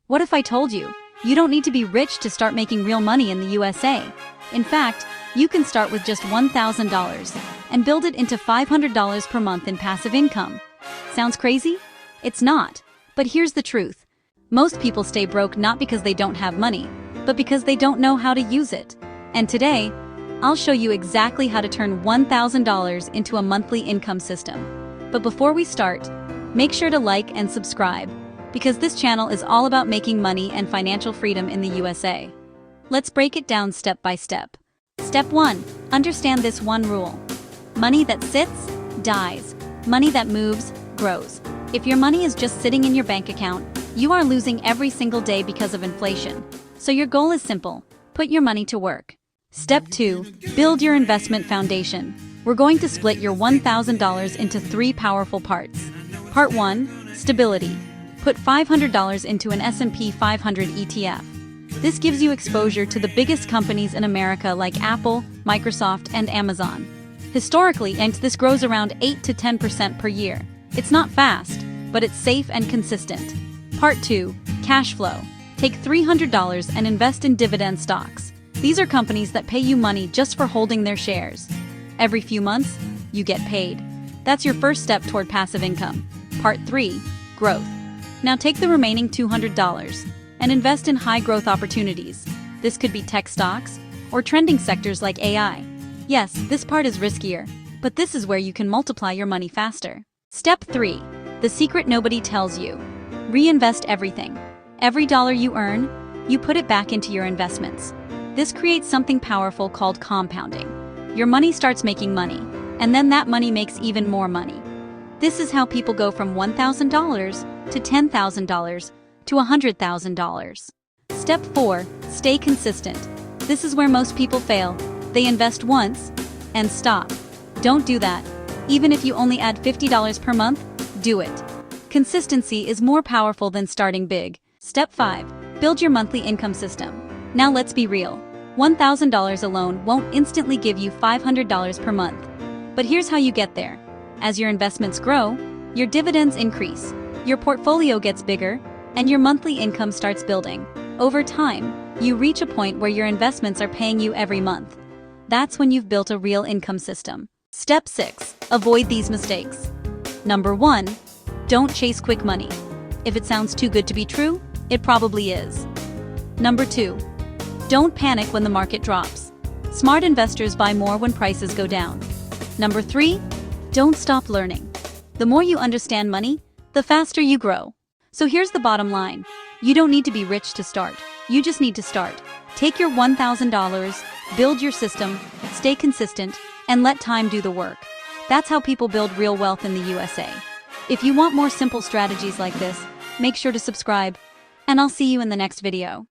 What if I told you, you don't need to be rich to start making real money in the USA? In fact, you can start with just $1,000 and build it into $500 per month in passive income. Sounds crazy? It's not. But here's the truth. Most people stay broke not because they don't have money, but because they don't know how to use it. And today, I'll show you exactly how to turn $1,000 into a monthly income system. But before we start, make sure to like and subscribe, because this channel is all about making money and financial freedom in the USA. Let's break it down step by step. Step 1. Understand this one rule. Money that sits, dies. Money that moves, grows. If your money is just sitting in your bank account, you are losing every single day because of inflation. So your goal is simple. Put your money to work. Step 2. Build your investment foundation. We're going to split your $1,000 into 3 powerful parts. Part 1. Stability. Put $500 into an S&P 500 ETF. This gives you exposure to the biggest companies in America like Apple, Microsoft, and Amazon. Historically, this grows around 8 to 10% per year. It's not fast, but it's safe and consistent. Part 2. Cash flow. Take $300 and invest in dividend stocks. These are companies that pay you money just for holding their shares. Every few months, you get paid. That's your first step toward passive income. Part 3. Growth. Now take the remaining $200 and invest in high-growth opportunities. This could be tech stocks or trending sectors like AI. Yes, this part is riskier, but this is where you can multiply your money faster. Step 3. The secret nobody tells you. Reinvest everything. Every dollar you earn, you put it back into your investments. This creates something powerful called compounding. Your money starts making money, and then that money makes even more money. This is how people go from $1,000 to $10,000 to $100,000. Step 4. Stay consistent. This is where most people fail. They invest once and stop. Don't do that. Even if you only add $50 per month, do it. Consistency is more powerful than starting big. Step 5. Build your monthly income system. Now let's be real. $1,000 alone won't instantly give you $500 per month. But here's how you get there. As your investments grow, your dividends increase, your portfolio gets bigger, and your monthly income starts building. Over time, you reach a point where your investments are paying you every month. That's when you've built a real income system. Step 6. Avoid these mistakes. Number 1. Don't chase quick money. If it sounds too good to be true, it probably is. Number 2. Don't panic when the market drops. Smart investors buy more when prices go down. Number 3. Don't stop learning. The more you understand money, the faster you grow. So here's the bottom line. You don't need to be rich to start. You just need to start. Take your $1,000, build your system, stay consistent, and let time do the work. That's how people build real wealth in the USA. If you want more simple strategies like this, make sure to subscribe, and I'll see you in the next video.